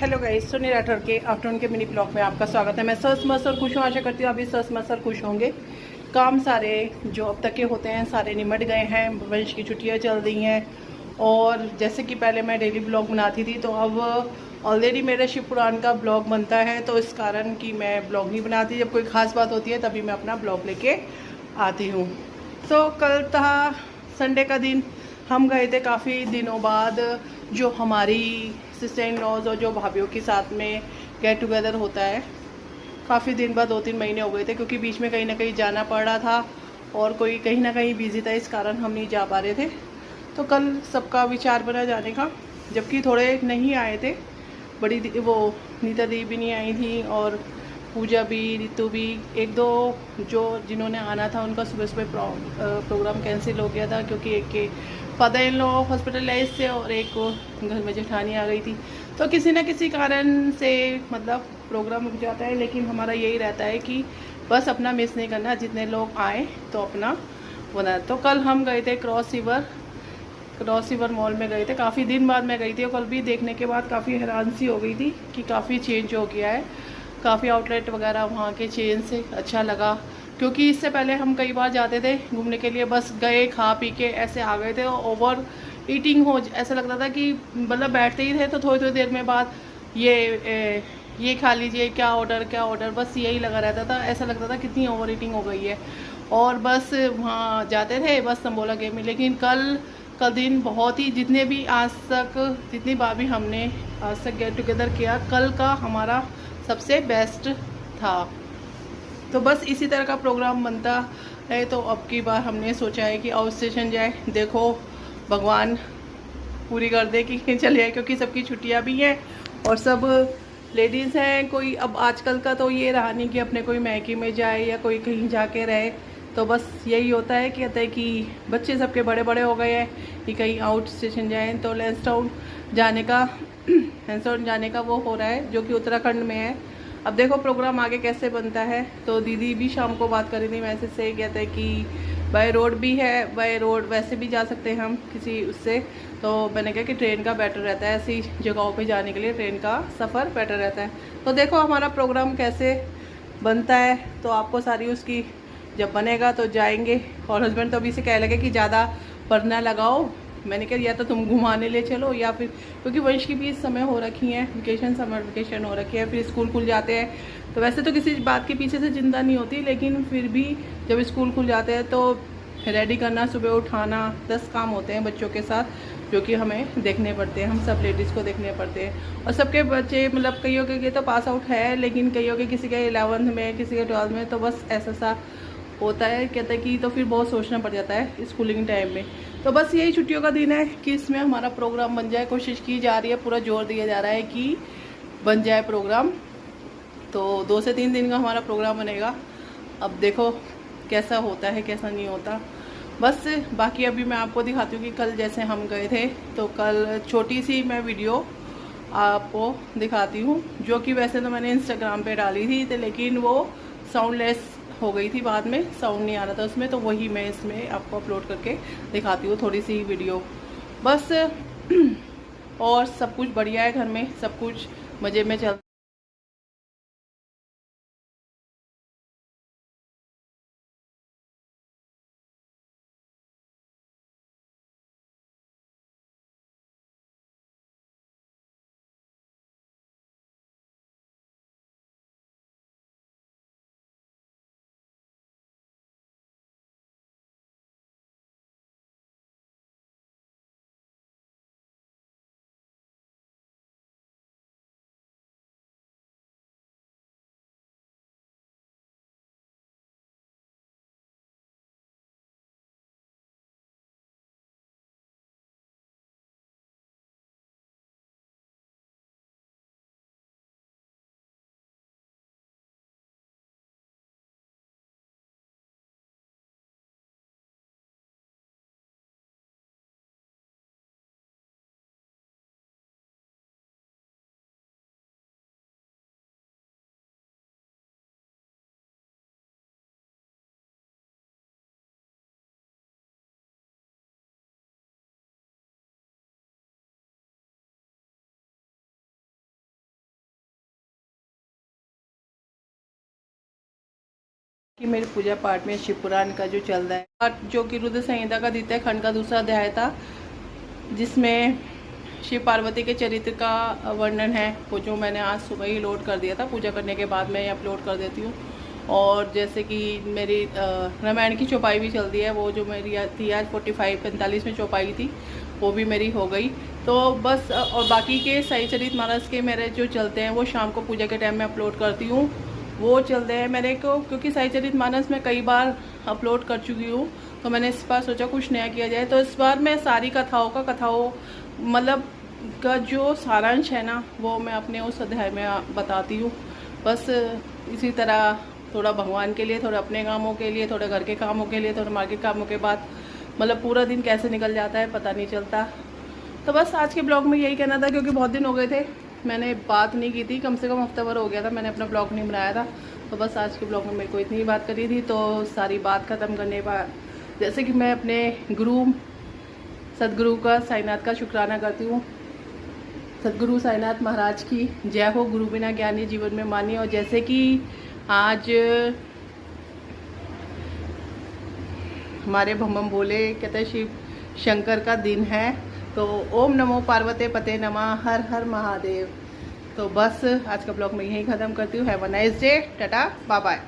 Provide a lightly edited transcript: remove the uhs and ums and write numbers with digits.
Hello guys, Soni Rathore के afternoon के mini blog में आपका स्वागत है। मैं सस मस और खुश हूँ। आशा करती हूँ अभी सस मस और खुश होंगे। काम सारे जो अब तक के होते हैं सारे निमट गए हैं। वंश की छुट्टियाँ चल रही हैं और जैसे कि पहले मैं डेली ब्लॉग बनाती थी तो अब ऑलरेडी मेरा शिव पुराण का ब्लॉग बनता है, तो इस कारण कि मैं ब्लॉग नहीं बनाती। जब कोई ख़ास बात होती है तभी मैं अपना ब्लॉग लेके आती हूँ। तो कल था संडे का दिन। हम गए थे काफ़ी दिनों बाद, जो हमारी सिस्टर इन लॉज और जो भाभीयों के साथ में गेट टुगेदर होता है। काफ़ी दिन बाद 2-3 महीने हो गए थे, क्योंकि बीच में कहीं ना कहीं जाना पड़ रहा था और कोई कहीं ना कहीं बिजी था, इस कारण हम नहीं जा पा रहे थे। तो कल सबका विचार बना जाने का, जबकि थोड़े नहीं आए थे। वो नीता दी भी नहीं आई थी और पूजा भी, रितु भी, एक दो जो जिन्होंने आना था उनका सुबह सुबह प्रोग्राम कैंसिल हो गया था, क्योंकि एक के फादर इन लॉ हॉस्पिटलाइज थे और एक को घर में जेठानी आ गई थी। तो किसी न किसी कारण से मतलब प्रोग्राम रुक जाता है, लेकिन हमारा यही रहता है कि बस अपना मिस नहीं करना, जितने लोग आए तो अपना बना। तो कल हम गए थे क्रॉस रिवर मॉल में गए थे। काफ़ी दिन बाद मैं गई थी और कल भी देखने के बाद काफ़ी हैरान सी हो गई थी कि काफ़ी चेंज हो गया है। काफ़ी आउटलेट वगैरह वहाँ के चेंज से अच्छा लगा, क्योंकि इससे पहले हम कई बार जाते थे घूमने के लिए, बस गए खा पी के ऐसे आ गए थे और ओवर ईटिंग हो ऐसा लगता था कि मतलब बैठते ही थे तो थोड़ी थोड़ी देर में बाद ये खा लीजिए, क्या ऑर्डर, बस यही लगा रहता था। ऐसा लगता था कितनी ओवर ईटिंग हो गई है। और बस वहाँ जाते थे बस तंबोला गेम में। लेकिन कल दिन बहुत ही, जितनी बार भी हमने आज तक गेट टुगेदर किया, कल का हमारा सबसे बेस्ट था। तो बस इसी तरह का प्रोग्राम बनता है। तो अब की बार हमने सोचा है कि आउट स्टेशन जाए, देखो भगवान पूरी कर दे कि चले आए, क्योंकि सबकी छुट्टियां भी हैं और सब लेडीज़ हैं। कोई अब आजकल का तो ये रहा नहीं कि अपने कोई मैके में जाए या कोई कहीं जाके रहे। तो बस यही होता है, कहते हैं कि बच्चे सबके बड़े बड़े हो गए हैं कि कहीं आउट स्टेशन जाएँ। तो लैंसडाउन जाने का वो हो रहा है, जो कि उत्तराखंड में है। अब देखो प्रोग्राम आगे कैसे बनता है। तो दीदी भी शाम को बात करी थी मैसेज से, कहते हैं कि बाय रोड भी है, बाय रोड वैसे भी जा सकते हैं हम किसी उससे। तो मैंने कहा कि ट्रेन का बेटर रहता है, ऐसी जगहों पे जाने के लिए ट्रेन का सफ़र बेटर रहता है। तो देखो हमारा प्रोग्राम कैसे बनता है, तो आपको सारी उसकी जब बनेगा तो जाएंगे। और हस्बैंड तो अभी से कह लगे कि ज़्यादा पढ़ना लगाओ। मैंने कहा या तो तुम घुमाने ले चलो या फिर, क्योंकि वंश की भी इस समय हो रखी है वेकेशन, समर वेकेशन हो रखी है, फिर स्कूल खुल जाते हैं। तो वैसे तो किसी बात के पीछे से चिंता नहीं होती, लेकिन फिर भी जब स्कूल खुल जाते हैं तो रेडी करना, सुबह उठाना, 10 काम होते हैं बच्चों के साथ, जो कि हमें देखने पड़ते हैं, हम सब लेडीज़ को देखने पड़ते हैं। और सबके बच्चे मतलब कईयों के तो पास आउट है, लेकिन कईयों के किसी के 11th में, किसी के 12th में, तो बस ऐसा सा होता है। कहता है कि तो फिर बहुत सोचना पड़ जाता है स्कूलिंग टाइम में। तो बस यही छुट्टियों का दिन है कि इसमें हमारा प्रोग्राम बन जाए। कोशिश की जा रही है, पूरा जोर दिया जा रहा है कि बन जाए प्रोग्राम। तो 2 से 3 दिन का हमारा प्रोग्राम बनेगा। अब देखो कैसा होता है कैसा नहीं होता। बस बाकी अभी मैं आपको दिखाती हूँ कि कल जैसे हम गए थे, तो कल छोटी सी मैं वीडियो आपको दिखाती हूँ, जो कि वैसे तो मैंने इंस्टाग्राम पे डाली थी तो, लेकिन वो साउंडलेस हो गई थी, बाद में साउंड नहीं आ रहा था उसमें, तो वही मैं इसमें आपको अपलोड करके दिखाती हूँ थोड़ी सी वीडियो बस। और सब कुछ बढ़िया है, घर में सब कुछ मज़े में चल कि मेरे पूजा पाठ में शिव पुराण का जो चल रहा है, पाठ जो कि रुद्र संहिता का द्वितीय खंड का दूसरा अध्याय था, जिसमें शिव पार्वती के चरित्र का वर्णन है, वो जो मैंने आज सुबह ही लोड कर दिया था। पूजा करने के बाद मैं अपलोड कर देती हूँ। और जैसे कि मेरी रामायण की चौपाई भी चल रही है, वो जो मेरी थी आज 45-45 में चौपाई थी, वो भी मेरी हो गई। तो बस, और बाकी के सही चरित मानस के मेरे जो चलते हैं वो शाम को पूजा के टाइम में अपलोड करती हूँ, वो चलते हैं मेरे को। क्योंकि सही चरित मानस में कई बार अपलोड कर चुकी हूँ, तो मैंने इस बार सोचा कुछ नया किया जाए। तो इस बार मैं सारी कथाओं मतलब का जो सारांश है ना, वो मैं अपने उस अध्याय में बताती हूँ। बस इसी तरह थोड़ा भगवान के लिए, थोड़ा अपने कामों के लिए, थोड़ा घर के कामों के लिए, थोड़ा मार्केट कामों के बाद मतलब पूरा दिन कैसे निकल जाता है पता नहीं चलता। तो बस आज के ब्लॉग में यही कहना था, क्योंकि बहुत दिन हो गए थे मैंने बात नहीं की थी, कम से कम हफ्ता भर हो गया था मैंने अपना ब्लॉग नहीं बनाया था। तो बस आज के ब्लॉग में मेरे को इतनी बात करी थी। तो सारी बात ख़त्म करने के बाद जैसे कि मैं अपने गुरु सदगुरु का साईनाथ का शुक्राना करती हूँ। सदगुरु साईनाथ महाराज की जय हो। गुरु बिना ज्ञानी जीवन में मानी। और जैसे कि आज हमारे भम्बम बोले कहते हैं शिव शंकर का दिन है, तो ओम नमो पार्वते पते नमः, हर हर महादेव। तो बस आज का ब्लॉग मैं यहीं ख़त्म करती हूँ। Have a nice day, tata bye bye.